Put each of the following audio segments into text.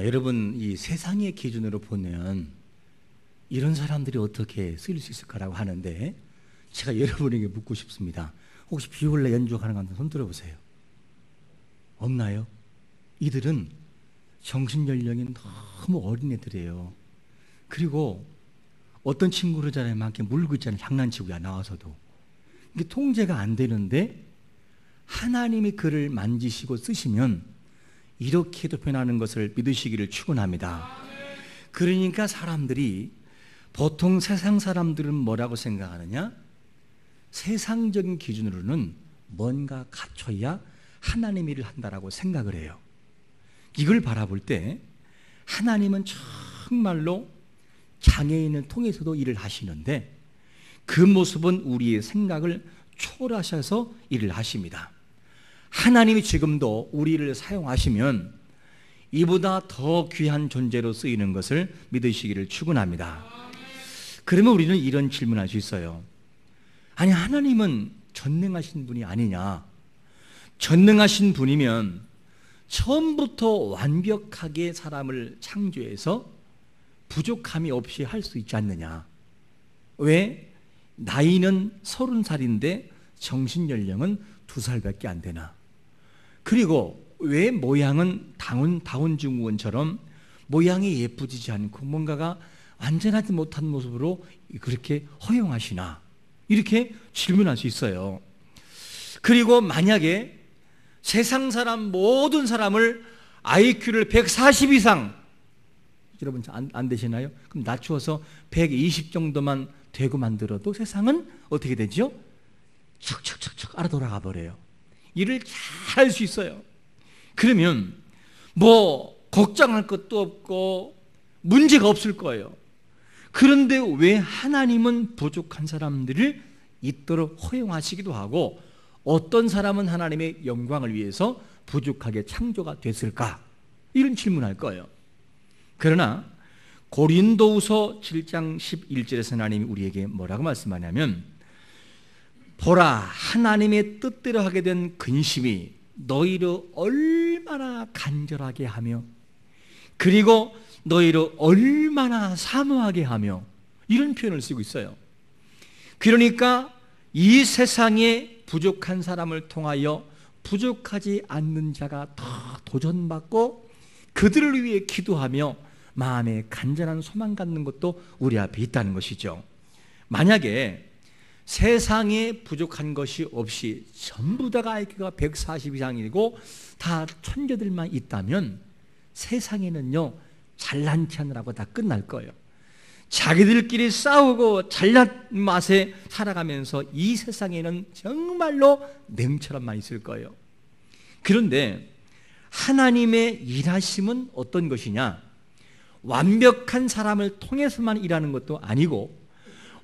여러분, 이 세상의 기준으로 보면 이런 사람들이 어떻게 쓰일 수 있을까라고 하는데, 제가 여러분에게 묻고 싶습니다. 혹시 비올레 연주하는 거 한번 손 들어보세요. 없나요? 이들은 정신연령이 너무 어린 애들이에요. 그리고 어떤 친구를 잖아요, 막 이렇게 물고 있잖아요. 장난치고야 나와서도. 이게 통제가 안 되는데 하나님이 그를 만지시고 쓰시면 이렇게도 변하는 것을 믿으시기를 축원합니다. 그러니까 사람들이, 보통 세상 사람들은 뭐라고 생각하느냐? 세상적인 기준으로는 뭔가 갖춰야 하나님 일을 한다라고 생각을 해요. 이걸 바라볼 때 하나님은 정말로 장애인을 통해서도 일을 하시는데, 그 모습은 우리의 생각을 초월하셔서 일을 하십니다. 하나님이 지금도 우리를 사용하시면 이보다 더 귀한 존재로 쓰이는 것을 믿으시기를 축원합니다. 그러면 우리는 이런 질문을 할 수 있어요. 아니, 하나님은 전능하신 분이 아니냐? 전능하신 분이면 처음부터 완벽하게 사람을 창조해서 부족함이 없이 할 수 있지 않느냐? 왜 나이는 30살인데 정신연령은 2살밖에 안 되나? 그리고 왜 모양은 다운 증후군처럼 모양이 예쁘지 않고 뭔가가 완전하지 못한 모습으로 그렇게 허용하시나? 이렇게 질문할 수 있어요. 그리고 만약에 세상 사람 모든 사람을 IQ를 140 이상, 여러분 안 되시나요? 그럼 낮추어서 120 정도만 되고 만들어도 세상은 어떻게 되죠? 척척척척 알아 돌아가 버려요. 일을 잘 할 수 있어요. 그러면 뭐 걱정할 것도 없고 문제가 없을 거예요. 그런데 왜 하나님은 부족한 사람들을 있도록 허용하시기도 하고, 어떤 사람은 하나님의 영광을 위해서 부족하게 창조가 됐을까? 이런 질문할 거예요. 그러나 고린도후서 7장 11절에서 하나님이 우리에게 뭐라고 말씀하냐면, 보라, 하나님의 뜻대로 하게 된 근심이 너희를 얼마나 간절하게 하며, 그리고 너희를 얼마나 사모하게 하며, 이런 표현을 쓰고 있어요. 그러니까 이 세상에 부족한 사람을 통하여 부족하지 않는 자가 더 도전받고 그들을 위해 기도하며 마음에 간절한 소망 갖는 것도 우리 앞에 있다는 것이죠. 만약에 세상에 부족한 것이 없이 전부 다가 IQ가 140 이상이고 다 천재들만 있다면 세상에는요, 잘난 체 하느라고 다 끝날 거예요. 자기들끼리 싸우고 잘난 맛에 살아가면서 이 세상에는 정말로 냉처럼만 있을 거예요. 그런데 하나님의 일하심은 어떤 것이냐? 완벽한 사람을 통해서만 일하는 것도 아니고,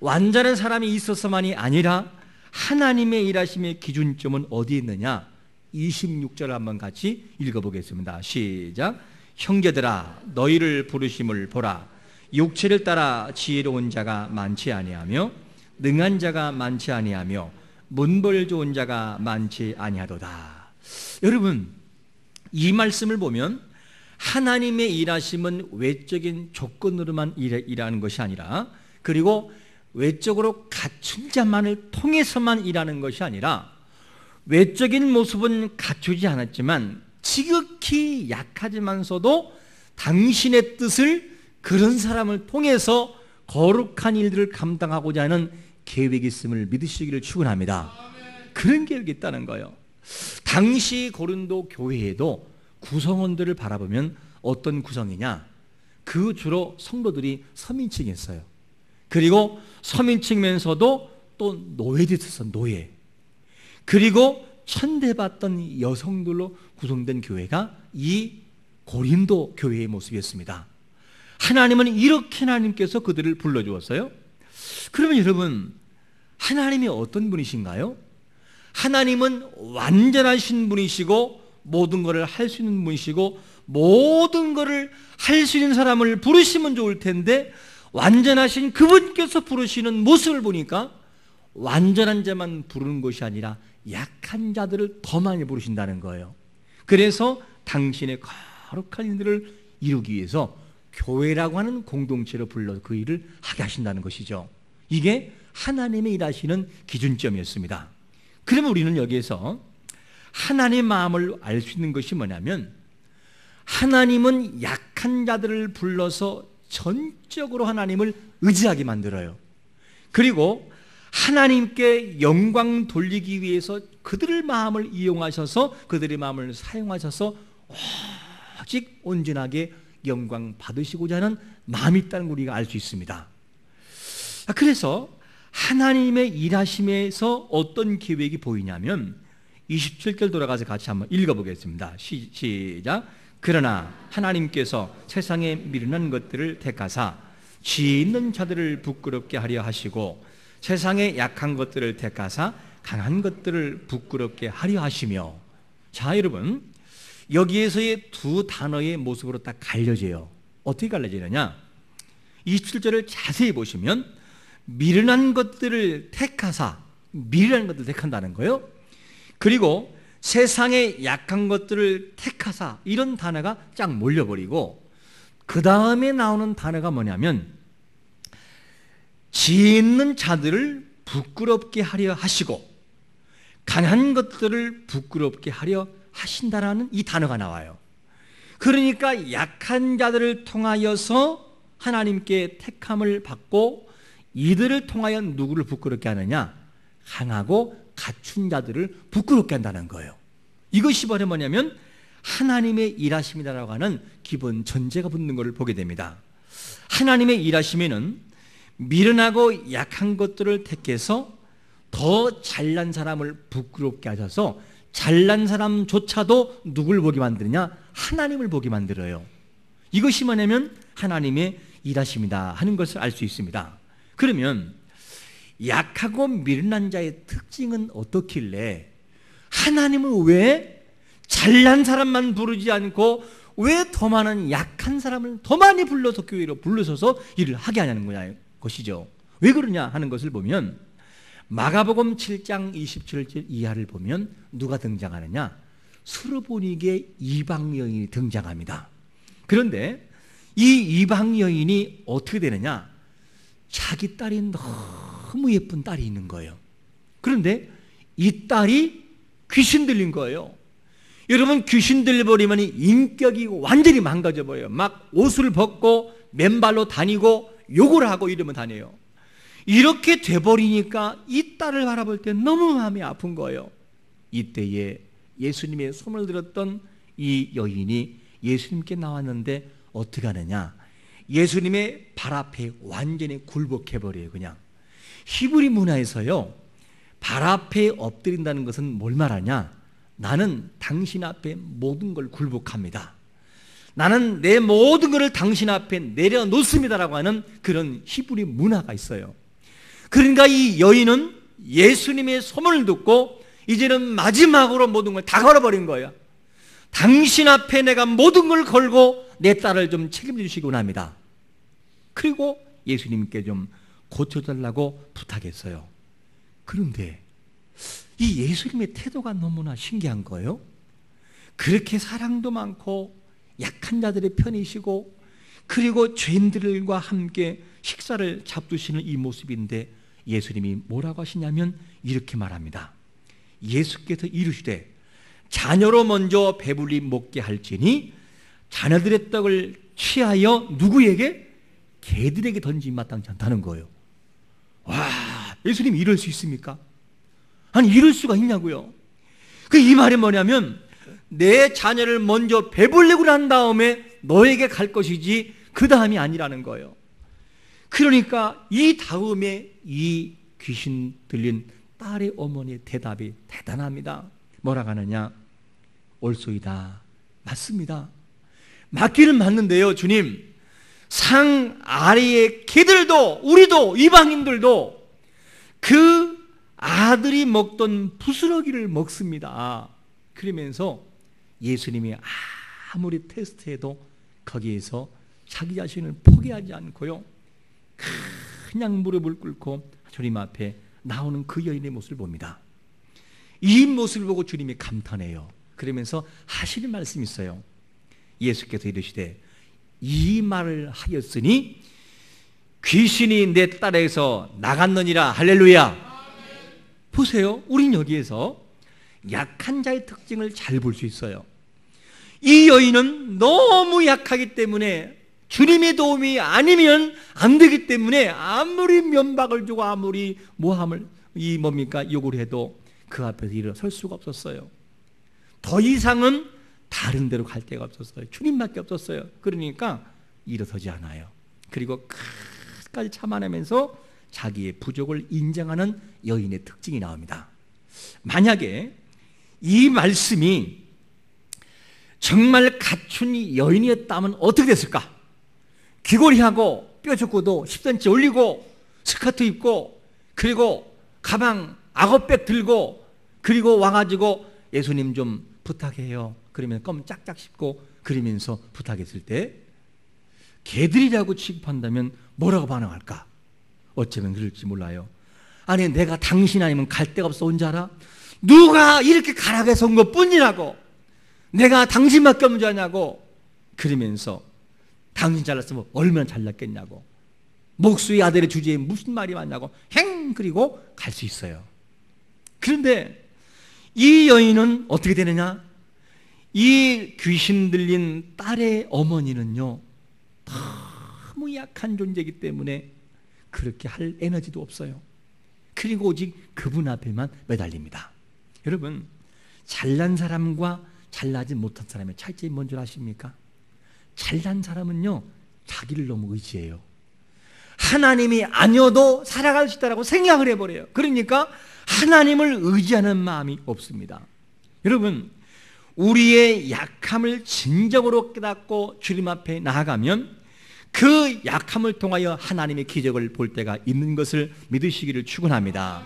완전한 사람이 있어서만이 아니라 하나님의 일하심의 기준점은 어디에 있느냐? 26절 한번 같이 읽어보겠습니다. 시작. 형제들아, 너희를 부르심을 보라. 육체를 따라 지혜로운 자가 많지 아니하며 능한 자가 많지 아니하며 문벌 좋은 자가 많지 아니하도다. 여러분, 이 말씀을 보면 하나님의 일하심은 외적인 조건으로만 일하는 것이 아니라, 그리고 외적으로 갖춘 자만을 통해서만 일하는 것이 아니라, 외적인 모습은 갖추지 않았지만 지극히 약하지만서도 당신의 뜻을 그런 사람을 통해서 거룩한 일들을 감당하고자 하는 계획이 있음을 믿으시기를 축원합니다. 그런 계획이 있다는 거예요. 당시 고린도 교회에도 구성원들을 바라보면 어떤 구성이냐? 그 주로 성도들이 서민층이었어요. 그리고 서민층이면서도 또 노예도 있었어, 노예. 그리고 천대받던 여성들로 구성된 교회가 이 고린도 교회의 모습이었습니다. 하나님은 이렇게 하나님께서 그들을 불러주었어요. 그러면 여러분, 하나님이 어떤 분이신가요? 하나님은 완전하신 분이시고 모든 것을 할 수 있는 분이시고 모든 것을 할 수 있는 사람을 부르시면 좋을 텐데, 완전하신 그분께서 부르시는 모습을 보니까 완전한 자만 부르는 것이 아니라 약한 자들을 더 많이 부르신다는 거예요. 그래서 당신의 거룩한 일들을 이루기 위해서 교회라고 하는 공동체로 불러 그 일을 하게 하신다는 것이죠. 이게 하나님의 일하시는 기준점이었습니다. 그러면 우리는 여기에서 하나님의 마음을 알 수 있는 것이 뭐냐면, 하나님은 약한 자들을 불러서 전적으로 하나님을 의지하게 만들어요. 그리고 하나님께 영광 돌리기 위해서 그들의 마음을 이용하셔서, 그들의 마음을 사용하셔서 오직 온전하게 영광 받으시고자 하는 마음이 있다는 걸 우리가 알 수 있습니다. 그래서 하나님의 일하심에서 어떤 계획이 보이냐면, 27절 돌아가서 같이 한번 읽어보겠습니다. 시작. 그러나 하나님께서 세상에 미련한 것들을 택하사 지혜 있는 자들을 부끄럽게 하려 하시고, 세상에 약한 것들을 택하사 강한 것들을 부끄럽게 하려 하시며. 자, 여러분, 여기에서의 두 단어의 모습으로 딱 갈려져요. 어떻게 갈려지느냐? 27절을 자세히 보시면 미련한 것들을 택하사, 미련한 것들을 택한다는 거예요. 그리고 세상의 약한 것들을 택하사, 이런 단어가 쫙 몰려버리고, 그 다음에 나오는 단어가 뭐냐면 지혜 있는 자들을 부끄럽게 하려 하시고 강한 것들을 부끄럽게 하려 하신다라는 이 단어가 나와요. 그러니까 약한 자들을 통하여서 하나님께 택함을 받고, 이들을 통하여 누구를 부끄럽게 하느냐? 강하고 갖춘 자들을 부끄럽게 한다는 거예요. 이것이 바로 뭐냐면 하나님의 일하심이라고 하는 기본 전제가 붙는 것을 보게 됩니다. 하나님의 일하심에는 미련하고 약한 것들을 택해서 더 잘난 사람을 부끄럽게 하셔서 잘난 사람조차도 누굴 보게 만드느냐? 하나님을 보게 만들어요. 이것이 뭐냐면 하나님의 일하심이다 하는 것을 알 수 있습니다. 그러면 약하고 미련한 자의 특징은 어떻길래 하나님은 왜 잘난 사람만 부르지 않고 왜 더 많은 약한 사람을 더 많이 불러서 교회로 불러서서 일을 하게 하냐는 것이죠. 왜 그러냐 하는 것을 보면 마가복음 7장 27절 이하를 보면 누가 등장하느냐? 수르보니게 이방 여인이 등장합니다. 그런데 이 이방 여인이 어떻게 되느냐? 자기 딸이 너무 예쁜 딸이 있는 거예요. 그런데 이 딸이 귀신 들린 거예요. 여러분, 귀신 들려버리면 인격이 완전히 망가져 버려요. 막 옷을 벗고 맨발로 다니고 욕을 하고 이러면 다녀요. 이렇게 돼버리니까 이 딸을 바라볼 때 너무 마음이 아픈 거예요. 이때에 예수님의 손을 들었던 이 여인이 예수님께 나왔는데 어떻게 하느냐? 예수님의 발 앞에 완전히 굴복해버려요. 그냥 히브리 문화에서요, 발 앞에 엎드린다는 것은 뭘 말하냐? 나는 당신 앞에 모든 걸 굴복합니다. 나는 내 모든 것을 당신 앞에 내려놓습니다라고 하는 그런 히브리 문화가 있어요. 그러니까 이 여인은 예수님의 소문을 듣고 이제는 마지막으로 모든 걸 다 걸어버린 거예요. 당신 앞에 내가 모든 걸 걸고 내 딸을 좀 책임져 주시기 원합니다. 그리고 예수님께 좀 고쳐달라고 부탁했어요. 그런데 이 예수님의 태도가 너무나 신기한 거예요. 그렇게 사랑도 많고 약한 자들의 편이시고 그리고 죄인들과 함께 식사를 잡수시는 이 모습인데 예수님이 뭐라고 하시냐면 이렇게 말합니다. 예수께서 이르시되 자녀로 먼저 배불리 먹게 할지니 자녀들의 떡을 취하여 누구에게? 개들에게 던지기 마땅치 않다는 거예요. 와, 예수님이 이럴 수 있습니까? 아니, 이럴 수가 있냐고요. 이 말이 뭐냐면 내 자녀를 먼저 배불리고 난 다음에 너에게 갈 것이지 그 다음이 아니라는 거예요. 그러니까 이 다음에 이 귀신 들린 딸의 어머니의 대답이 대단합니다. 뭐라고 하느냐? 옳소이다. 맞습니다. 맞기는 맞는데요, 주님. 상 아래의 개들도 우리도 이방인들도 그 아들이 먹던 부스러기를 먹습니다. 그러면서 예수님이 아무리 테스트해도 거기에서 자기 자신을 포기하지 않고요, 그냥 무릎을 꿇고 주님 앞에 나오는 그 여인의 모습을 봅니다. 이 모습을 보고 주님이 감탄해요. 그러면서 하시는 말씀이 있어요. 예수께서 이르시되 이 말을 하였으니 귀신이 내 딸에게서 나갔느니라. 할렐루야. 보세요. 우린 여기에서 약한 자의 특징을 잘 볼 수 있어요. 이 여인은 너무 약하기 때문에 주님의 도움이 아니면 안 되기 때문에 아무리 면박을 주고 아무리 모함을 욕을 해도 그 앞에서 일어설 수가 없었어요. 더 이상은 다른 데로 갈 데가 없었어요. 주님밖에 없었어요. 그러니까 일어서지 않아요. 그리고 끝까지 참아내면서 자기의 부족을 인정하는 여인의 특징이 나옵니다. 만약에 이 말씀이 정말 갖춘 여인이었다면 어떻게 됐을까? 귀걸이하고 뼈죽고도 10cm 올리고 스커트 입고 그리고 가방 악어백 들고 그리고 와가지고 예수님 좀 부탁해요. 그러면 껌 짝짝 씹고 그러면서 부탁했을 때 개들이라고 취급한다면 뭐라고 반응할까? 어쩌면 그럴지 몰라요. 아니 내가 당신 아니면 갈 데가 없어 온 줄 알아? 누가 이렇게 가락에서 온 것뿐이라고 내가 당신밖에 없는 줄 아냐고 그러면서 당신 잘났으면 얼마나 잘났겠냐고 목수의 아들의 주제에 무슨 말이 많냐고 그리고 갈 수 있어요. 그런데 이 여인은 어떻게 되느냐? 이 귀신 들린 딸의 어머니는요 너무 약한 존재이기 때문에 그렇게 할 에너지도 없어요. 그리고 오직 그분 앞에만 매달립니다. 여러분 잘난 사람과 잘나지 못한 사람의 차이점이 뭔 줄 아십니까? 잘난 사람은요 자기를 너무 의지해요. 하나님이 아니어도 살아갈 수 있다고 생각을 해버려요. 그러니까 하나님을 의지하는 마음이 없습니다. 여러분 우리의 약함을 진정으로 깨닫고 주님 앞에 나아가면 그 약함을 통하여 하나님의 기적을 볼 때가 있는 것을 믿으시기를 축원합니다.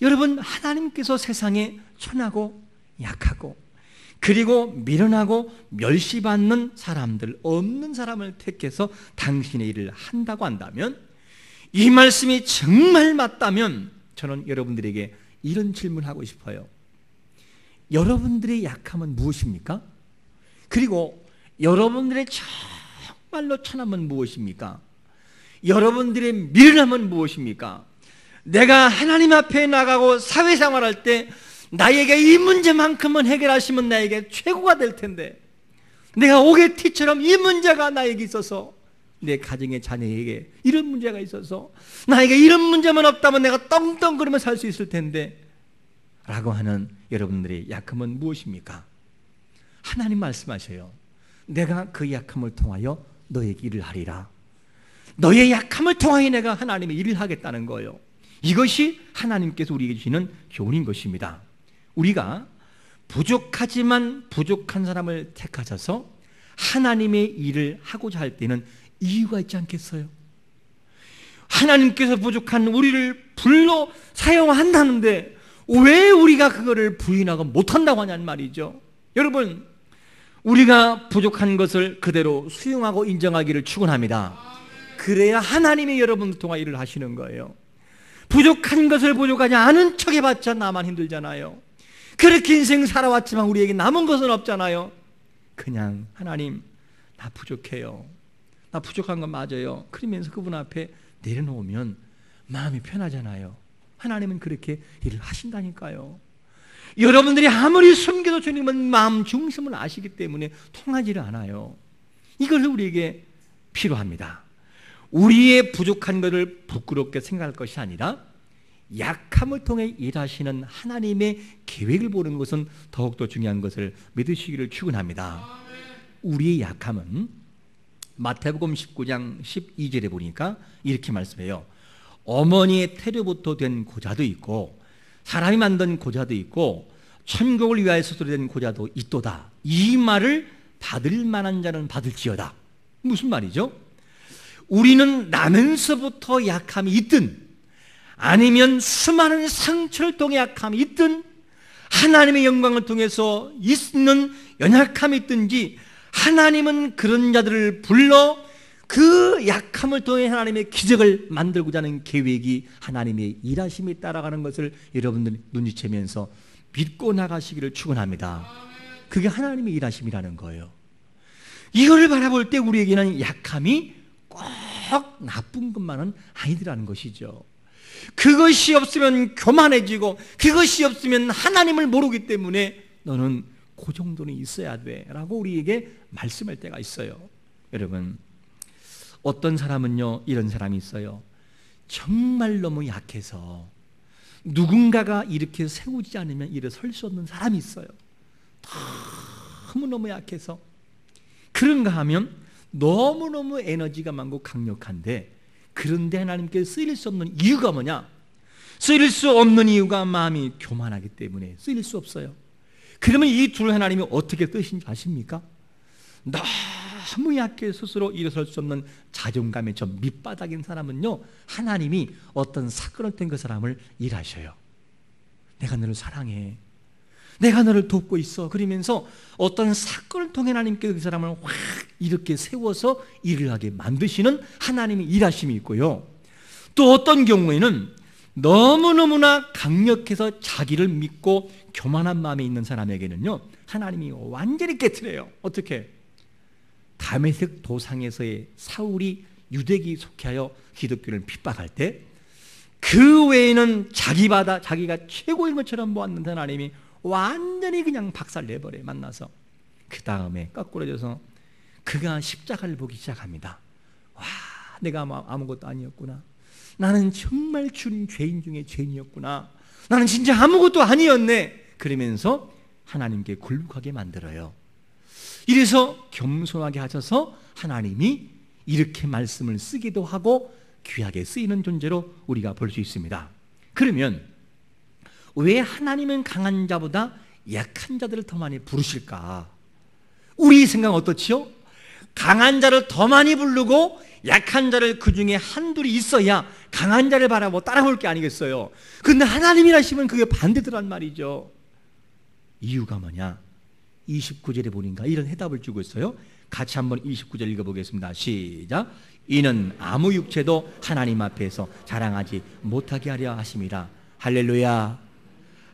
여러분 하나님께서 세상에 천하고 약하고 그리고 미련하고 멸시받는 사람들 없는 사람을 택해서 당신의 일을 한다고 한다면 이 말씀이 정말 맞다면 저는 여러분들에게 이런 질문을 하고 싶어요. 여러분들의 약함은 무엇입니까? 그리고 여러분들의 정말로 천함은 무엇입니까? 여러분들의 미련함은 무엇입니까? 내가 하나님 앞에 나가고 사회생활할 때 나에게 이 문제만큼은 해결하시면 나에게 최고가 될 텐데 내가 오게티처럼 이 문제가 나에게 있어서 내 가정의 자녀에게 이런 문제가 있어서 나에게 이런 문제만 없다면 내가 떵떵거리며 살 수 있을 텐데 라고 하는 여러분들의 약함은 무엇입니까? 하나님 말씀하셔요. 내가 그 약함을 통하여 너에게 일을 하리라. 너의 약함을 통하여 내가 하나님의 일을 하겠다는 거예요. 이것이 하나님께서 우리에게 주시는 교훈인 것입니다. 우리가 부족하지만 부족한 사람을 택하셔서 하나님의 일을 하고자 할 때는 이유가 있지 않겠어요? 하나님께서 부족한 우리를 불러 사용한다는데 왜 우리가 그거를 부인하고 못한다고 하냐는 말이죠. 여러분 우리가 부족한 것을 그대로 수용하고 인정하기를 축원합니다. 그래야 하나님이 여러분을 통해 일을 하시는 거예요. 부족한 것을 부족하지 않은 척 해봤자 나만 힘들잖아요. 그렇게 인생 살아왔지만 우리에게 남은 것은 없잖아요. 그냥 하나님 나 부족해요. 나 부족한 건 맞아요. 그러면서 그분 앞에 내려놓으면 마음이 편하잖아요. 하나님은 그렇게 일을 하신다니까요. 여러분들이 아무리 숨겨도 주님은 마음 중심을 아시기 때문에 통하지를 않아요. 이걸 우리에게 필요합니다. 우리의 부족한 것을 부끄럽게 생각할 것이 아니라 약함을 통해 일하시는 하나님의 계획을 보는 것은 더욱더 중요한 것을 믿으시기를 축원합니다. 우리의 약함은 마태복음 19장 12절에 보니까 이렇게 말씀해요. 어머니의 태료부터 된 고자도 있고 사람이 만든 고자도 있고 천국을 위하여 스스로 된 고자도 있도다. 이 말을 받을 만한 자는 받을지어다. 무슨 말이죠? 우리는 나면서부터 약함이 있든 아니면 수많은 상처를 통해 약함이 있든 하나님의 영광을 통해서 있는 연약함이 있든지 하나님은 그런 자들을 불러 그 약함을 통해 하나님의 기적을 만들고자 하는 계획이 하나님의 일하심이 따라가는 것을 여러분들이 눈치채면서 믿고 나가시기를 축원합니다. 그게 하나님의 일하심이라는 거예요. 이거를 바라볼 때 우리에게는 약함이 꼭 나쁜 것만은 아니더라는 것이죠. 그것이 없으면 교만해지고 그것이 없으면 하나님을 모르기 때문에 너는 그 정도는 있어야 돼 라고 우리에게 말씀할 때가 있어요. 여러분, 어떤 사람은요 이런 사람이 있어요. 정말 너무 약해서 누군가가 이렇게 세우지 않으면 일어설 수 없는 사람이 있어요. 너무너무 약해서. 그런가 하면 너무너무 에너지가 많고 강력한데, 그런데 하나님께 쓰일 수 없는 이유가 뭐냐? 쓰일 수 없는 이유가 마음이 교만하기 때문에 쓰일 수 없어요. 그러면 이 둘 하나님이 어떻게 뜨신지 아십니까? 너무 약해 스스로 일어설 수 없는 자존감의 저 밑바닥인 사람은요, 하나님이 어떤 사건을 통해 그 사람을 일하셔요. 내가 너를 사랑해, 내가 너를 돕고 있어, 그러면서 어떤 사건을 통해 하나님께 그 사람을 확 이렇게 세워서 일을 하게 만드시는 하나님의 일하심이 있고요. 또 어떤 경우에는 너무너무나 강력해서 자기를 믿고 교만한 마음에 있는 사람에게는요, 하나님이 완전히 깨트려요. 어떻게? 다메섹 도상에서의 사울이 유대기 속하여 기독교를 핍박할 때 그 외에는 자기가 최고인 것처럼 보았는데 하나님이 완전히 그냥 박살내버려요. 만나서. 그 다음에 거꾸로져서 그가 십자가를 보기 시작합니다. 와, 내가 아무것도 아니었구나. 나는 정말 죄인 중에 죄인이었구나. 나는 진짜 아무것도 아니었네. 그러면서 하나님께 굴복하게 만들어요. 이래서 겸손하게 하셔서 하나님이 이렇게 말씀을 쓰기도 하고 귀하게 쓰이는 존재로 우리가 볼 수 있습니다. 그러면 왜 하나님은 강한 자보다 약한 자들을 더 많이 부르실까? 우리 생각은 어떻지요? 강한 자를 더 많이 부르고 약한 자를 그 중에 한둘이 있어야 강한 자를 바라보고 따라볼 게 아니겠어요? 그런데 하나님이라시면 그게 반대더란 말이죠. 이유가 뭐냐? 29절에 보니까 이런 해답을 주고 있어요. 같이 한번 29절 읽어보겠습니다. 시작. 이는 아무 육체도 하나님 앞에서 자랑하지 못하게 하려 하심이라. 할렐루야.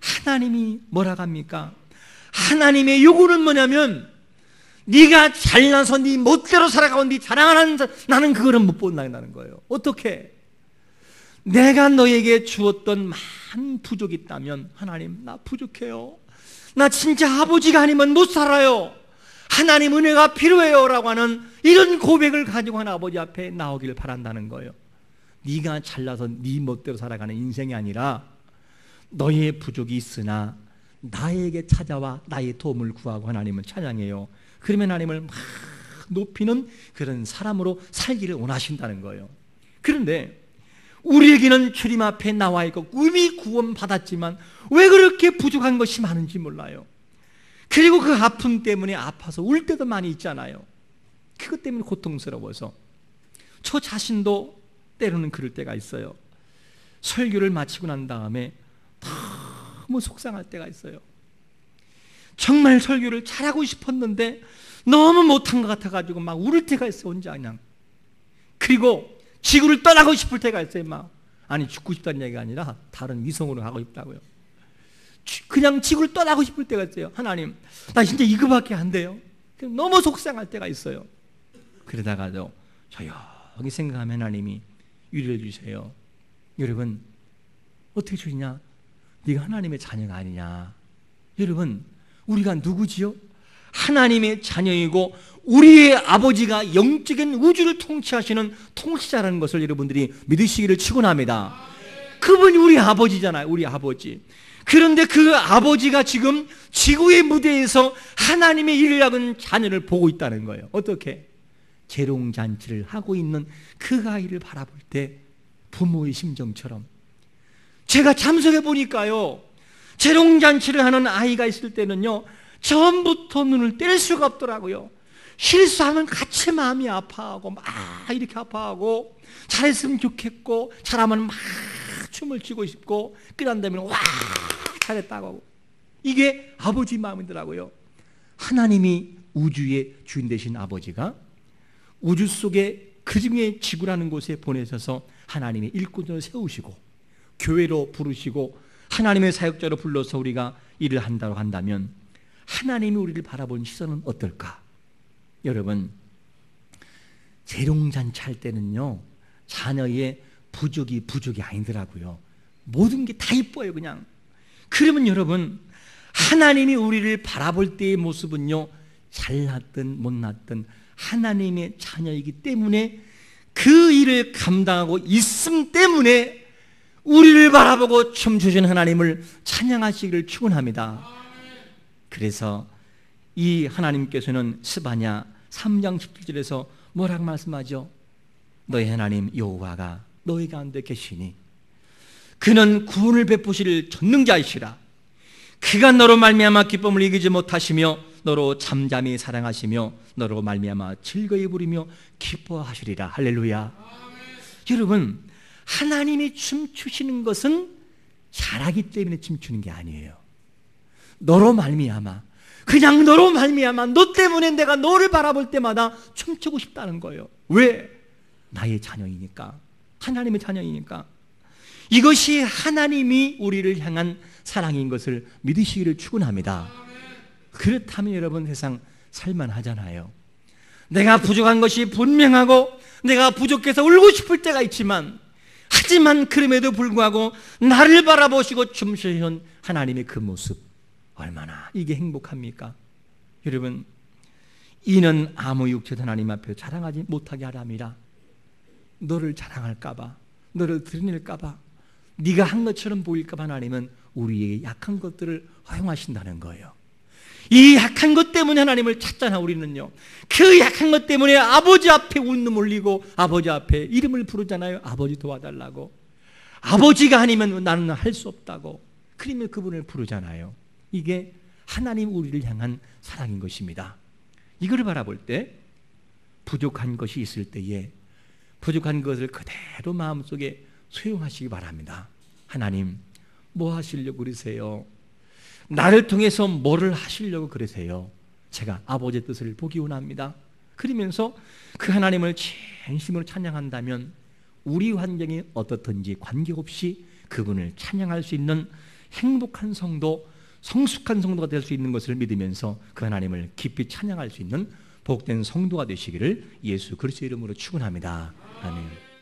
하나님이 뭐라고 합니까? 하나님의 요구는 뭐냐면 네가 잘나서 네 멋대로 살아가고 네 자랑하는 나는 그거를 못 본다는 거예요. 어떻게? 내가 너에게 주었던 많은 부족이 있다면 하나님 나 부족해요. 나 진짜 아버지가 아니면 못 살아요. 하나님 은혜가 필요해요 라고 하는 이런 고백을 가지고 하는 아버지 앞에 나오기를 바란다는 거예요. 네가 잘나서 네 멋대로 살아가는 인생이 아니라 너의 부족이 있으나 나에게 찾아와 나의 도움을 구하고 하나님을 찬양해요. 그러면 하나님을 막 높이는 그런 사람으로 살기를 원하신다는 거예요. 그런데 우리에게는 주님 앞에 나와 있고 이미 구원받았지만 왜 그렇게 부족한 것이 많은지 몰라요. 그리고 그 아픔 때문에 아파서 울 때도 많이 있잖아요. 그것 때문에 고통스러워서 저 자신도 때로는 그럴 때가 있어요. 설교를 마치고 난 다음에 너무 속상할 때가 있어요. 정말 설교를 잘하고 싶었는데 너무 못한 것 같아가지고 막 울을 때가 있어요. 혼자 그냥. 그리고 지구를 떠나고 싶을 때가 있어요. 막. 아니 죽고 싶다는 얘기가 아니라 다른 위성으로 가고 싶다고요. 그냥 지구를 떠나고 싶을 때가 있어요. 하나님 나 진짜 이거밖에 안 돼요. 너무 속상할 때가 있어요. 그러다가도 조용히 생각하면 하나님이 위로해 주세요. 여러분 어떻게 주시냐? 네가 하나님의 자녀가 아니냐? 여러분 우리가 누구지요? 하나님의 자녀이고 우리의 아버지가 영적인 우주를 통치하시는 통치자라는 것을 여러분들이 믿으시기를 축원합니다. 그분이 우리 아버지잖아요. 우리 아버지. 그런데 그 아버지가 지금 지구의 무대에서 하나님의 일을 하는 자녀를 보고 있다는 거예요. 어떻게? 재롱잔치를 하고 있는 그 아이를 바라볼 때 부모의 심정처럼 제가 참석해 보니까요, 재롱잔치를 하는 아이가 있을 때는요 처음부터 눈을 뗄 수가 없더라고요. 실수하면 같이 마음이 아파하고 막 이렇게 아파하고 잘했으면 좋겠고 잘하면 막 춤을 추고 싶고 끝난 다음에 와 잘했다고 하고 이게 아버지 마음이더라고요. 하나님이 우주의 주인 되신 아버지가 우주 속에 그 중에 지구라는 곳에 보내셔서 하나님의 일꾼을 세우시고 교회로 부르시고 하나님의 사역자로 불러서 우리가 일을 한다고 한다면 하나님이 우리를 바라보는 시선은 어떨까? 여러분, 재롱잔치 할 때는요, 자녀의 부족이 아니더라고요. 모든 게 다 이뻐요, 그냥. 그러면 여러분, 하나님이 우리를 바라볼 때의 모습은요, 잘났든 못났든 하나님의 자녀이기 때문에 그 일을 감당하고 있음 때문에 우리를 바라보고 춤추신 하나님을 찬양하시기를 축원합니다. 그래서 이 하나님께서는 스바냐 3장 17절에서 뭐라고 말씀하죠? 너희 하나님 여호와가 너희 가운데 계시니 그는 구원을 베푸실 전능자이시라. 그가 너로 말미암아 기쁨을 이기지 못하시며 너로 잠잠히 사랑하시며 너로 말미암아 즐거이 부리며 기뻐하시리라. 할렐루야. 여러분, 하나님이 춤추시는 것은 잘하기 때문에 춤추는 게 아니에요. 너로 말미암아, 그냥 너로 말미암아, 너 때문에 내가 너를 바라볼 때마다 춤추고 싶다는 거예요. 왜? 나의 자녀이니까, 하나님의 자녀이니까. 이것이 하나님이 우리를 향한 사랑인 것을 믿으시기를 축원합니다. 그렇다면 여러분, 세상 살만하잖아요. 내가 부족한 것이 분명하고 내가 부족해서 울고 싶을 때가 있지만, 하지만 그럼에도 불구하고 나를 바라보시고 춤추시는 하나님의 그 모습, 얼마나 이게 행복합니까? 여러분, 이는 아무 육체도 하나님 앞에 자랑하지 못하게 하람이라. 너를 자랑할까 봐, 너를 드러낼까 봐, 네가 한 것처럼 보일까 봐 하나님은 우리에게 약한 것들을 허용하신다는 거예요. 이 약한 것 때문에 하나님을 찾잖아. 우리는요, 그 약한 것 때문에 아버지 앞에 웃음 올리고 아버지 앞에 이름을 부르잖아요. 아버지 도와달라고. 아버지가 아니면 나는 할 수 없다고. 그러면 그분을 부르잖아요. 이게 하나님 우리를 향한 사랑인 것입니다. 이거를 바라볼 때 부족한 것이 있을 때에 부족한 것을 그대로 마음속에 수용하시기 바랍니다. 하나님, 뭐 하시려고 그러세요? 나를 통해서 뭐를 하시려고 그러세요? 제가 아버지의 뜻을 보기 원합니다. 그러면서 그 하나님을 진심으로 찬양한다면 우리 환경이 어떻든지 관계없이 그분을 찬양할 수 있는 행복한 성도, 성숙한 성도가 될 수 있는 것을 믿으면서 그 하나님을 깊이 찬양할 수 있는 복된 성도가 되시기를 예수 그리스도의 이름으로 축원합니다. 아멘.